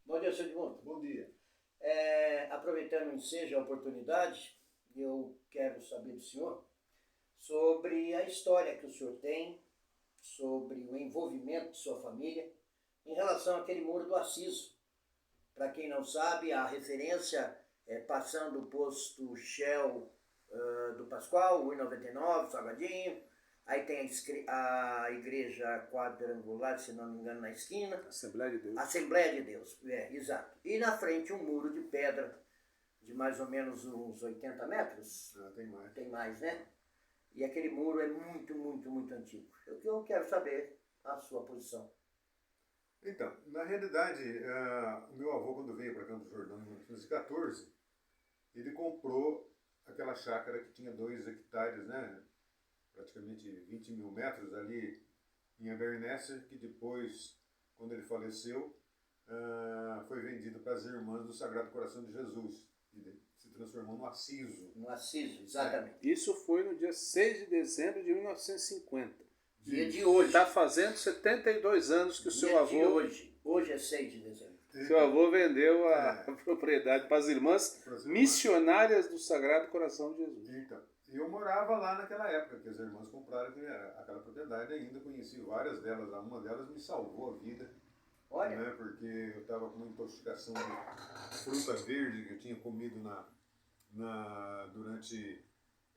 Bom dia, senhor Edmundo. Bom dia. Aproveitando o ensejo, a oportunidade, eu quero saber do senhor sobre a história que o senhor tem, sobre o envolvimento de sua família em relação àquele muro do Aciso. Para quem não sabe, a referência é passando o posto Shell do Pascoal, 1,99, Salgadinho. Aí tem a igreja quadrangular, se não me engano, na esquina. Assembleia de Deus. Assembleia de Deus, exato. E na frente um muro de pedra de mais ou menos uns 80 metros. Tem mais. Tem mais, né? E aquele muro é muito, muito, muito antigo. Eu quero saber a sua posição. Então, na realidade, o meu avô, quando veio para Campos do Jordão em 1914, ele comprou aquela chácara que tinha 2 hectares, né? Praticamente 20 mil metros ali em Abernéssia, que depois, quando ele faleceu, foi vendido para as Irmãs do Sagrado Coração de Jesus. E se transformou no Aciso. No Aciso, exatamente. Isso foi no dia 6 de dezembro de 1950. Dia de hoje. Está fazendo 72 anos que o seu avô... De hoje. Hoje é 6 de dezembro. Seu avô vendeu a propriedade para as irmãs missionárias do Sagrado Coração de Jesus. Então, eu morava lá naquela época que as irmãs compraram aquela propriedade, ainda conheci várias delas. Uma delas me salvou a vida. Olha. Né, porque eu estava com uma intoxicação de fruta verde que eu tinha comido durante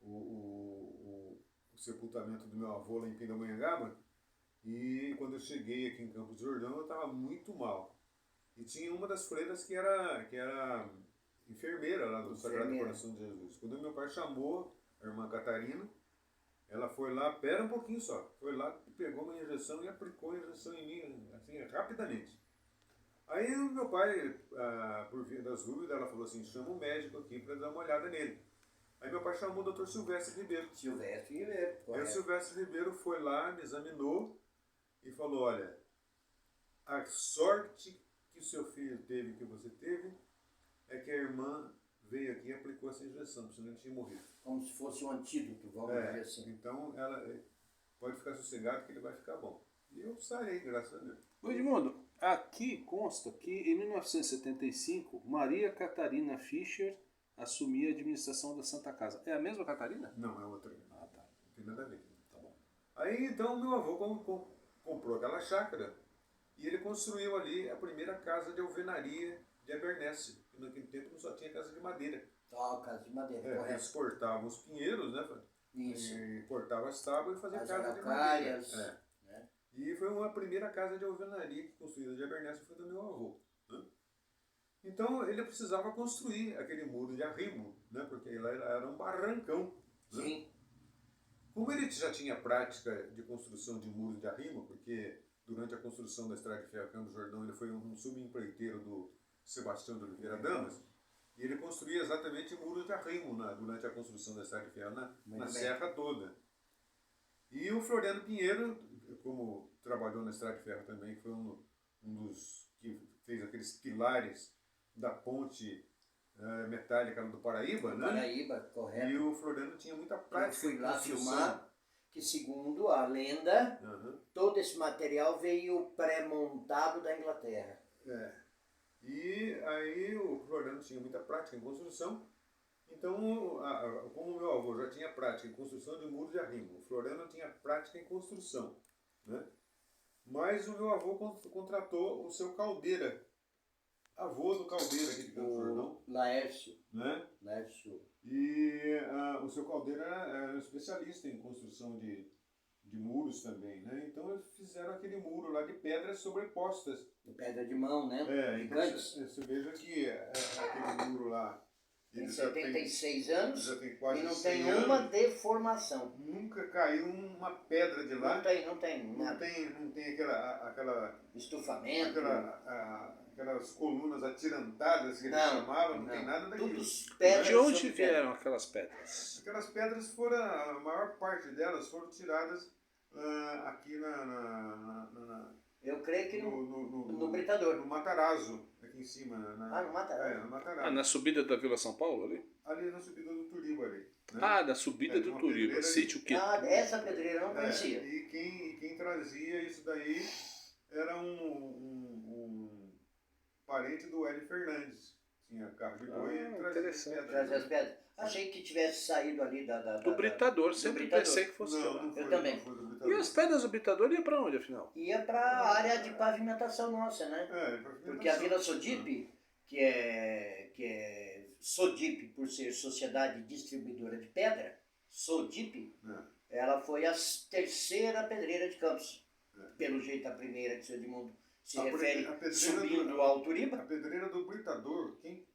o sepultamento do meu avô lá em Pindamonhangaba. E quando eu cheguei aqui em Campos do Jordão, eu estava muito mal. E tinha uma das freiras que era enfermeira lá do Sagrado Coração de Jesus. Quando meu pai chamou a irmã Catarina, ela foi lá, pera um pouquinho só, foi lá, pegou uma injeção e aplicou a injeção em mim, assim, rapidamente. Aí o meu pai, por via das dúvidas, ela falou assim, chama um médico aqui para dar uma olhada nele. Aí meu pai chamou o Dr. Silvestre Ribeiro. Silvestre Ribeiro. Aí o Silvestre Ribeiro foi lá, me examinou e falou, olha, a sorte que o seu filho teve, que você teve, é que a irmã veio aqui e aplicou essa injeção, senão ele tinha morrido. Como se fosse um antídoto, vamos dizer assim. Então, ela pode ficar sossegado que ele vai ficar bom. E eu sarei, graças a Deus. Ô Edmundo, aqui consta que em 1975, Maria Catarina Fischer assumia a administração da Santa Casa. É a mesma Catarina? Não, é outra. Ah, tá. Não tem nada a ver. Tá bom. Aí, então, meu avô comprou aquela chácara e ele construiu ali a primeira casa de alvenaria de Abernéssia. Naquele tempo não só tinha casa de madeira. Casa de madeira, correto. Eles cortavam os pinheiros, né? Isso. E cortavam as tábuas e faziam As casa de araucárias, madeira. né? E foi uma primeira casa de alvenaria que construída de Abernéssia, foi do meu avô. Né? Então ele precisava construir aquele muro de arrimo, né? Porque lá era um barrancão. Né? Sim. Como ele já tinha prática de construção de muro de arrimo, porque durante a construção da Estrada de Ferro Campos do Jordão ele foi um subempreiteiro do Sebastião de Oliveira Damas, e ele construía exatamente muros de arrimo durante a construção da Estrada de Ferro na serra toda. E o Floriano Pinheiro, como trabalhou na Estrada de Ferro também, foi um dos que fez aqueles pilares da ponte metálica do Paraíba, né? Paraíba, correto. E o Floriano tinha muita prática. Eu fui lá filmar, que segundo a lenda, todo esse material veio pré-montado da Inglaterra. E aí o Floriano tinha muita prática em construção, então como o meu avô já tinha prática em construção de muros de arrimo, o Floriano tinha prática em construção, né? Mas o meu avô contratou o seu Caldeira, avô do Caldeira aqui de Campos do Jordão. Laércio. Né? Laércio. E o seu Caldeira era especialista em construção de muros também, né? Então eles fizeram aquele muro lá de pedras sobrepostas. De pedra de mão, né? Então você veja que aquele muro lá... Tem 76 anos já tem quase e não 100 tem uma deformação. Nunca caiu uma pedra de lá. Não tem aquela estufamento. Aquelas colunas atirantadas que eles chamavam, não tem nada daquilo. De onde vieram aquelas pedras? Aquelas pedras foram, a maior parte delas foram tiradas aqui eu creio que no Britador. No Matarazzo, aqui em cima. No Matarazzo. No Matarazzo. Na subida da Vila São Paulo ali? Ali na subida do Turiba ali. Né? Da subida do Turiba, sítio que... Essa pedreira eu não conhecia. E quem trazia isso daí era um parente do Hélio Fernandes. Tinha carro de boi e trazia interessante. pedras. Trazia as pedras. Achei que tivesse saído ali Do Britador, sempre Britador. pensei que fosse Não, lá. não foi, Eu também. não foi do E Britador. as pedras do Britador iam pra onde, afinal? Ia para a área de pavimentação nossa, né? Porque a Vila Sodipe, que é Sodipe por ser Sociedade Distribuidora de Pedra, Sodipe, ela foi a terceira pedreira de Campos. Pelo jeito, a primeira que o senhor Edmundo se refere, subindo ao Alturiba. A pedreira do Britador, quem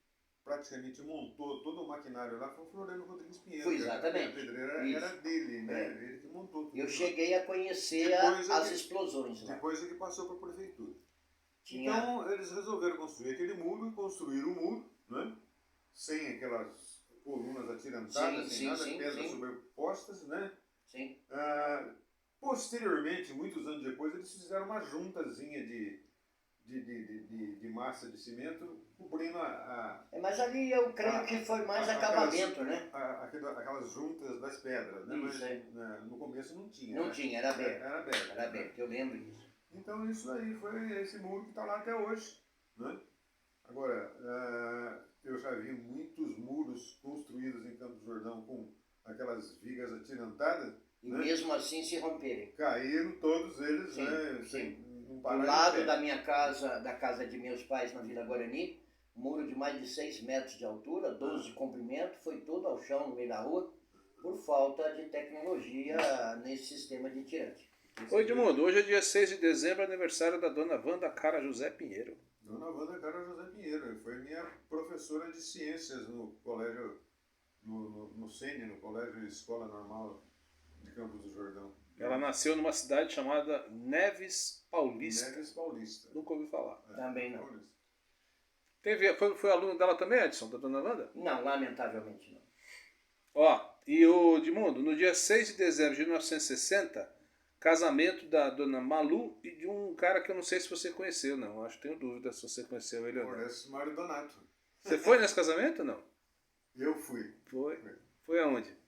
praticamente montou todo o maquinário lá foi o Floriano Rodrigues Pinheiro. Foi exatamente. A pedreira Isso. era dele, né? Ele que montou tudo. Eu cheguei a conhecer Depois as ele- explosões lá. Depois é que passou para a prefeitura. Tinha- Então, eles resolveram construir aquele muro e construíram o muro, né? Sem aquelas colunas atirantadas, sem nada, pedras sobrepostas, né? Sim. Posteriormente, muitos anos depois, eles fizeram uma juntazinha de massa de cimento cobrindo Mas ali eu creio que foi mais acabamento, né? aquelas juntas das pedras, né? Isso, Mas no começo não tinha. Não né? tinha, era aberto. Era aberto. Era aberto, eu lembro disso. Então isso aí foi esse muro que está lá até hoje, né? Agora, eu já vi muitos muros construídos em Campos do Jordão com aquelas vigas atirantadas. E né? mesmo assim se romperem. Caíram todos eles, Sim, né? sim. Sem não Do parar de lado pé. da minha casa, da casa de meus pais na Vila Guarani, muro de mais de 6 metros de altura, 12 de comprimento, foi todo ao chão no meio da rua, por falta de tecnologia nesse sistema de tirante. Oi, Edmundo, hoje é dia 6 de dezembro, aniversário da dona Wanda Cara José Pinheiro. Dona Wanda Cara José Pinheiro, foi minha professora de ciências no colégio, no CENI, no Colégio Escola Normal de Campos do Jordão. Ela nasceu numa cidade chamada Neves Paulista. Neves Paulista. Nunca ouvi falar. Também não. Paulista. Foi aluno dela também, Edson, da dona Wanda? Não, lamentavelmente não. Ó, e o Edmundo, no dia 6 de dezembro de 1960, casamento da dona Malu e de um cara que eu não sei se você conheceu, não. Acho que tenho dúvida se você conheceu ele ou não. Parece Mário Donato. Você foi nesse casamento ou não? Eu fui. Foi. Foi aonde?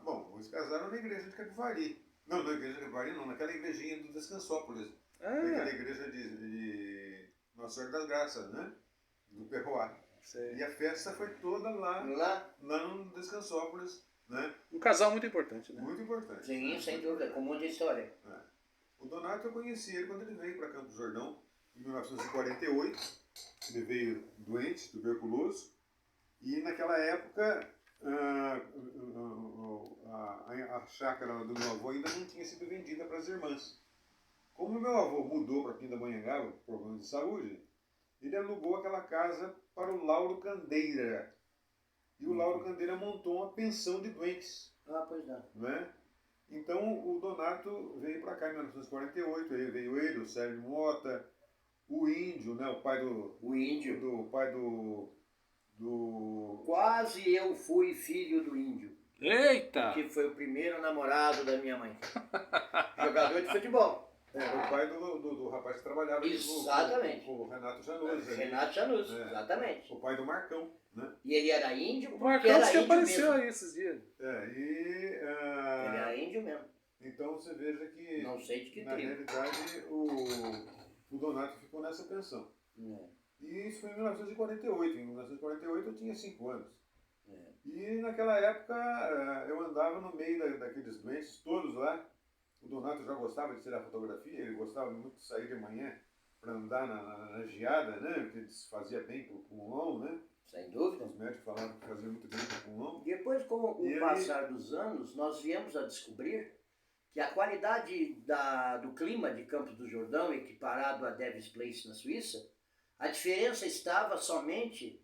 Bom, eles casaram na igreja de Capivari. Não, na igreja de Capivari não, naquela igrejinha do Descansópolis. Naquela igreja de Nossa Senhora das Graças, né? Do Perroá. Sei. E a festa foi toda lá no Descansópolis, né? Um casal muito importante, né? Muito importante. Sim, né? sem dúvida, com muita história. O Donato eu conheci ele quando ele veio para Campos do Jordão, em 1948. Ele veio doente, tuberculoso. E naquela época, a chácara do meu avô ainda não tinha sido vendida para as irmãs. Como meu avô mudou para Pindamonhangaba por problemas de saúde, ele alugou aquela casa para o Lauro Candeira. E o Lauro Candeira montou uma pensão de doentes. Pois não. Né? Então o Donato veio para cá em 1948, aí veio ele, o Sérgio Mota, o Índio, né? O pai do... O Índio. Do pai do... Quase eu fui filho do Índio, Eita! que foi o primeiro namorado da minha mãe. Jogador de futebol. o pai do rapaz que trabalhava Exatamente. com o Renato Januzzi. Renato Januzzi, exatamente. O pai do Marcão, né? E ele era índio O porque Marcão era que índio apareceu mesmo. aí esses dias. Ele era índio mesmo. Então você veja que, Não sei de que na tribo. realidade, o Donato ficou nessa pensão. E isso foi em 1948. Em 1948 eu tinha 5 anos. E naquela época eu andava no meio daqueles doentes todos lá. O Donato já gostava de tirar fotografia, ele gostava muito de sair de manhã para andar na geada, né? Porque fazia bem para o pulmão, né? Sem dúvida. Os médicos falavam que fazia muito bem para o pulmão. Depois, com o passar dos anos, nós viemos a descobrir que a qualidade do clima de Campos do Jordão, equiparado a Davis Place na Suíça, a diferença estava somente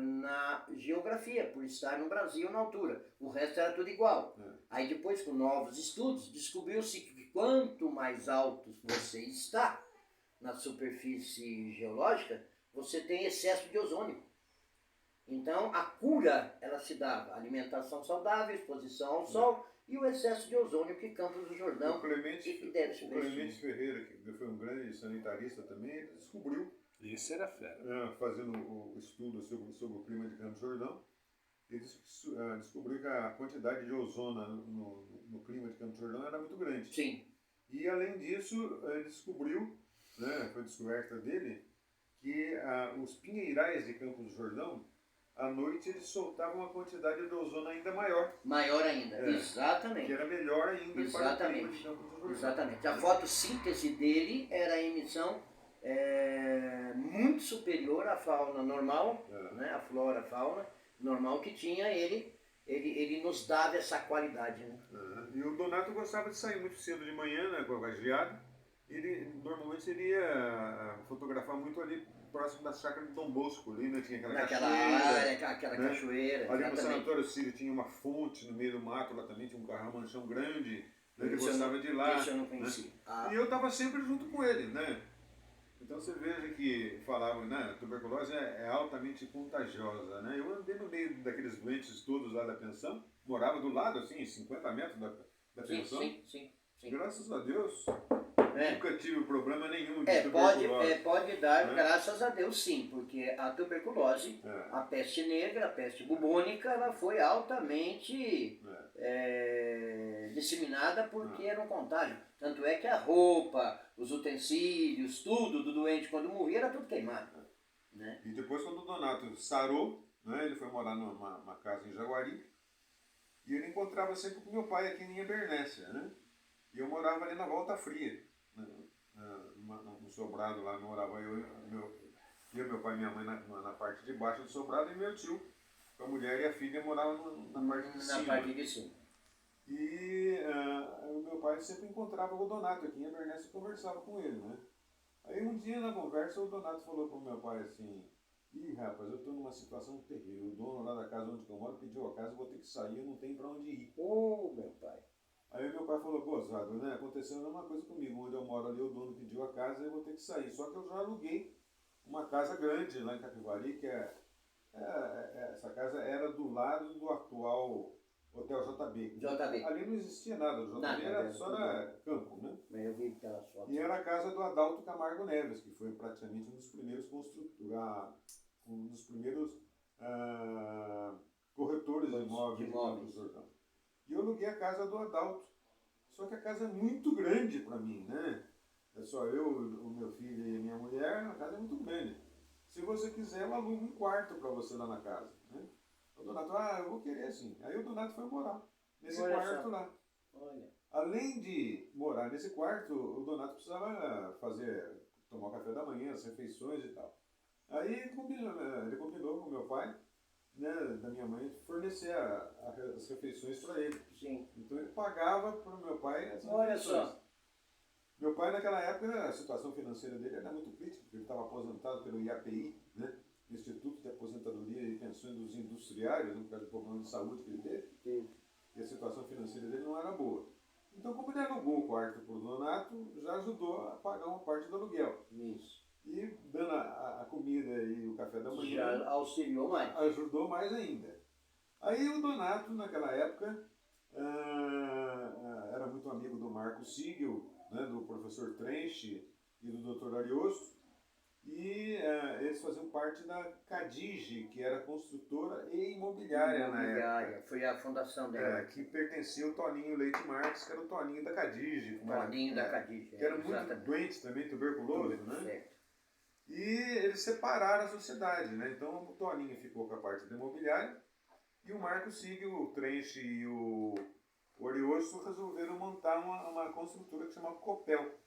na geografia, por estar no Brasil na altura. O resto era tudo igual. Aí depois, com novos estudos, descobriu-se que quanto mais alto você está na superfície geológica, você tem excesso de ozônio. Então, a cura, ela se dava alimentação saudável, exposição ao sol e o excesso de ozônio que Campos do Jordão O Clemente Ferreira, que foi um grande sanitarista também, ele descobriu, Isso era fera. fazendo o estudo sobre o clima de Campos do Jordão, ele descobriu que a quantidade de ozônio no clima de Campos do Jordão era muito grande. Sim. E além disso, ele descobriu, né, foi descoberta dele, que os pinheirais de Campos do Jordão, à noite eles soltavam uma quantidade de ozônio ainda maior. Maior ainda, exatamente. Que era melhor ainda para o clima de Campos do Jordão. Exatamente. A fotossíntese dele era a emissão muito superior à fauna normal, né, a flora, a fauna normal que tinha, ele nos dava essa qualidade. Né? E o Donato gostava de sair muito cedo de manhã, né, com a geada. Ele normalmente ele ia fotografar muito ali próximo da chácara de Dom Bosco, ali, né? Tinha aquela área, aquela cachoeira. Ali no Sanatório Sírio tinha uma fonte no meio do mato, lá também tinha um carramanchão grande, né? Ele Isso gostava de ir lá. Isso eu não conhecia. Né? E eu estava sempre junto com ele, né? Então você veja que falavam, né? A tuberculose é altamente contagiosa, né? Eu andei no meio daqueles doentes todos lá da pensão, morava do lado, assim, 50 metros da pensão. Sim. Graças a Deus. Nunca tive problema nenhum de tuberculose. Pode dar, graças a Deus, sim, porque a tuberculose, a peste negra, a peste bubônica, ela foi altamente disseminada porque era um contágio. Tanto é que a roupa, os utensílios, tudo do doente, quando morria, era tudo queimado. Né? E depois, quando o Donato sarou, né, ele foi morar numa casa em Jaguari, e ele encontrava sempre com meu pai aqui em Bernécia, né? E eu morava ali na Volta Fria. No sobrado lá, morava eu, meu pai e minha mãe na parte de baixo do sobrado, e meu tio, com a mulher e a filha, moravam na parte de cima. Na parte de cima. E o meu pai sempre encontrava o Donato aqui em Abernéssia e conversava com ele, né? Aí um dia na conversa o Donato falou pro meu pai assim: ih, rapaz, eu tô numa situação terrível, o dono lá da casa onde eu moro pediu a casa, eu vou ter que sair, eu não tenho pra onde ir. Meu pai. Aí meu pai falou: gozado, né? Aconteceu a mesma coisa comigo, onde eu moro ali, o dono pediu a casa e eu vou ter que sair. Só que eu já aluguei uma casa grande lá em Capivari, que essa casa era do lado do atual Hotel JB. Ali não existia nada, o JB era só campo, né? Mas eu vi pelas fotos. E era a casa do Adalto Camargo Neves, que foi praticamente um dos primeiros corretores de imóveis de Campos do Jordão. E eu aluguei a casa do Adalto. Só que a casa é muito grande para mim, né? É só eu, o meu filho e a minha mulher, a casa é muito grande. Se você quiser, eu alugo um quarto para você lá na casa, né? O Donato, eu vou querer sim. Aí o Donato foi morar nesse quarto lá. Olha. Além de morar nesse quarto, o Donato precisava tomar o café da manhã, as refeições e tal. Aí ele combinou com o meu pai, né, da minha mãe, fornecer as refeições para ele. Sim. Então ele pagava para o meu pai as refeições. Olha só. Meu pai naquela época, a situação financeira dele era muito crítica, porque ele estava aposentado pelo IAPI, né, Instituto de Aposentadoria e Pensões dos Industriários, por causa do problema de saúde que ele teve. Sim. E a situação financeira dele não era boa. Então, como ele alugou o quarto para o Donato, já ajudou a pagar uma parte do aluguel. Isso. E dando a comida e o café da manhã, já auxiliou mais. Ajudou mais ainda. Aí o Donato, naquela época, era muito amigo do Marco Siegel, né, do professor Trench e do Dr. Ariosto, e eles faziam parte da Cadige, que era construtora e imobiliária na época. Foi a fundação dela. Que pertencia ao Toninho Leite Marques, que era o Toninho da Cadige. Toninho da Cadige. Que era muito doente também, tuberculoso, né? Certo. E eles separaram a sociedade, né? Então o Toninho ficou com a parte da imobiliária e o Marco Siegel, o Trench e o Ariosto resolveram montar uma construtora que se chama Copel.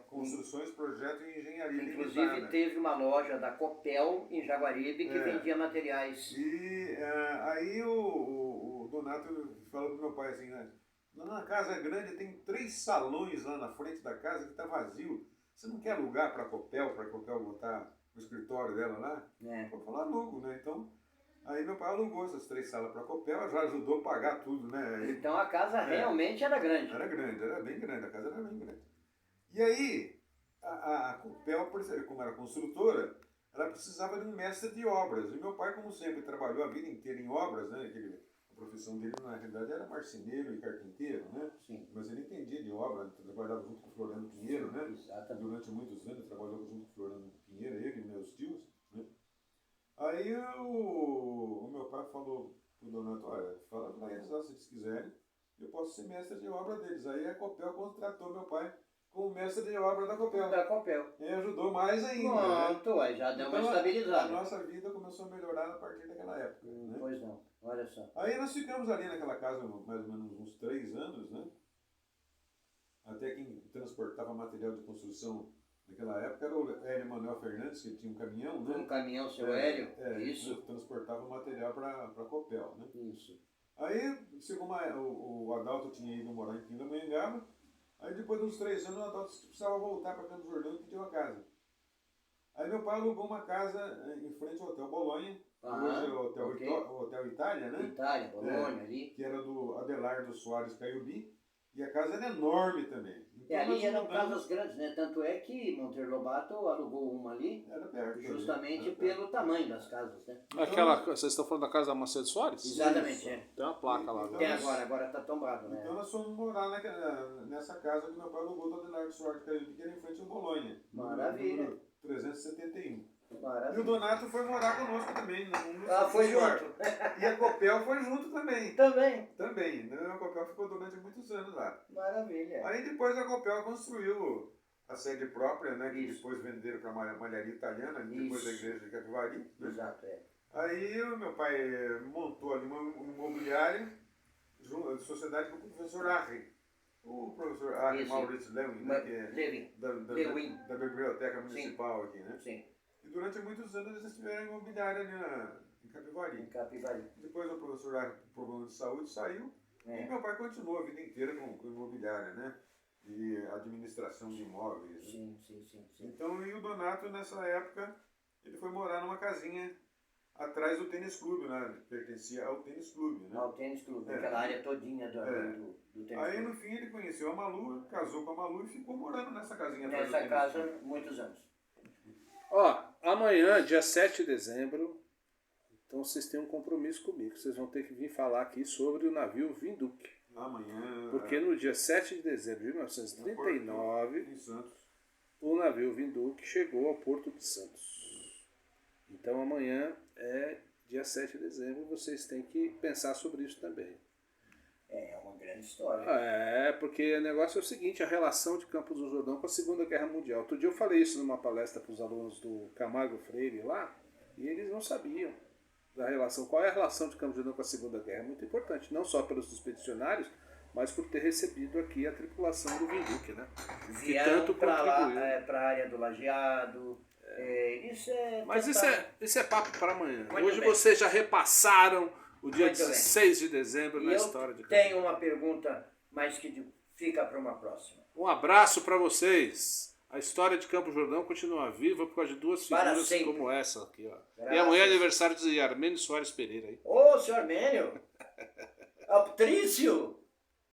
Construções, Projeto e Engenharia Inclusive Limitada. Teve uma loja da Copel em Jaguaribe que vendia materiais. E aí o Donato falou pro meu pai assim, né? Na casa grande tem 3 salões lá na frente da casa que está vazio. Você não quer alugar para a Copel botar o escritório dela lá? Eu falei, alugo, né? Então, aí meu pai alugou essas 3 salas para a Copel, já ajudou a pagar tudo, né? Então a casa realmente era grande. Era grande, era bem grande, a casa era bem grande. E aí, a Copel, como era construtora, ela precisava de um mestre de obras. E meu pai, como sempre, trabalhou a vida inteira em obras, né? A profissão dele, na realidade, era marceneiro e carpinteiro, né? Sim. Mas ele entendia de obra, ele trabalhava junto com o Floriano Pinheiro, né? Exatamente. Durante muitos anos, trabalhou junto com o Floriano Pinheiro, ele e meus tios, né? Aí o meu pai falou pro Donato, olha, fala para eles lá, se eles quiserem, eu posso ser mestre de obra deles. Aí a Copel contratou meu pai como mestre de obra da Copel. Da Copel. E ajudou mais ainda. Né? Pronto, aí já deu uma Então, estabilizada. A nossa vida começou a melhorar a partir daquela época. Né? Pois não, olha só. Aí nós ficamos ali naquela casa mais ou menos uns 3 anos, né? Até quem transportava material de construção naquela época era o Hélio Manuel Fernandes, que tinha um caminhão, né? Um caminhão, seu Hélio, isso. Transportava material para a Copel, né? Isso. Aí, o Adalto tinha ido morar em Pindamonhangaba, aí depois de uns 3 anos o Adalto precisava voltar para Campos do Jordão e pediu uma casa. Aí meu pai alugou uma casa em frente ao Hotel Bolonha, hoje é o Hotel Itália, né? Itália, Bolonha, ali. Que era do Adelardo Soares Caiubi, e a casa era enorme também. Então, ali eram casas grandes, né? Tanto é que Monteiro Lobato alugou uma ali, era perto, justamente pelo tamanho das casas, né? Aquela, vocês estão falando da casa da Macedo Soares? Exatamente, é. Tem uma placa lá. Tem agora está tombado, né? Então nós fomos morar nessa casa que meu pai alugou do Adelardo Soares Caiubi, que era em frente ao Bolonha. Maravilha. Número 371. Maravilha. E o Donato foi morar conosco também. Foi junto. E a Copel foi junto também. Também. Né? A Copel ficou durante muitos anos lá. Maravilha. Aí depois a Copel construiu a sede própria, né? Que Isso. depois venderam para a Malharia Italiana, depois da igreja de Capivari. Né? Exato, é. Aí o meu pai montou ali um imobiliário, sociedade com o professor Arri. O professor Arri Maurício Lewin, né? Que é Lewin. da Biblioteca Municipal aqui, né? Sim. E durante muitos anos eles tiveram imobiliária ali em Capivari. Depois o professor Arri, por problema de saúde, saiu. E meu pai continuou a vida inteira com imobiliária, né? E administração de imóveis. Sim. Então, e o Donato, nessa época, ele foi morar numa casinha atrás do tênis clube, né? Pertencia ao tênis clube, né? Ao tênis clube, aquela área todinha do tênis clube. Aí, no fim, ele conheceu a Malu, casou com a Malu e ficou morando nessa casinha atrás do Nessa tênis casa, clube. muitos anos. Ó, amanhã, dia 7 de dezembro, então vocês têm um compromisso comigo. Vocês vão ter que vir falar aqui sobre o navio Vinduque. Amanhã. Porque no dia 7 de dezembro de 1939, em Santos, o navio Vinduque chegou ao Porto de Santos. Então amanhã é dia 7 de dezembro, vocês têm que pensar sobre isso também. É uma grande história. Porque o negócio é o seguinte, a relação de Campos do Jordão com a Segunda Guerra Mundial. Outro dia eu falei isso numa palestra para os alunos do Camargo Freire lá, e eles não sabiam da relação. Qual é a relação de Campos do Jordão com a Segunda Guerra? É muito importante, não só pelos expedicionários, mas por ter recebido aqui a tripulação do Vinduque, né? Vieram para lá, para a área do Lajeado. Mas isso é papo para amanhã. Muito Hoje bem. vocês já repassaram o dia Muito 16 de dezembro na história de Eu Campos. tenho uma pergunta, mas que fica para uma próxima. Um abraço para vocês. A história de Campos do Jordão continua viva por causa de duas Para figuras sempre. como essa aqui, ó. Graças. E amanhã é aniversário de Armênio Soares Pereira aí. Ô, senhor Armênio! Patrício!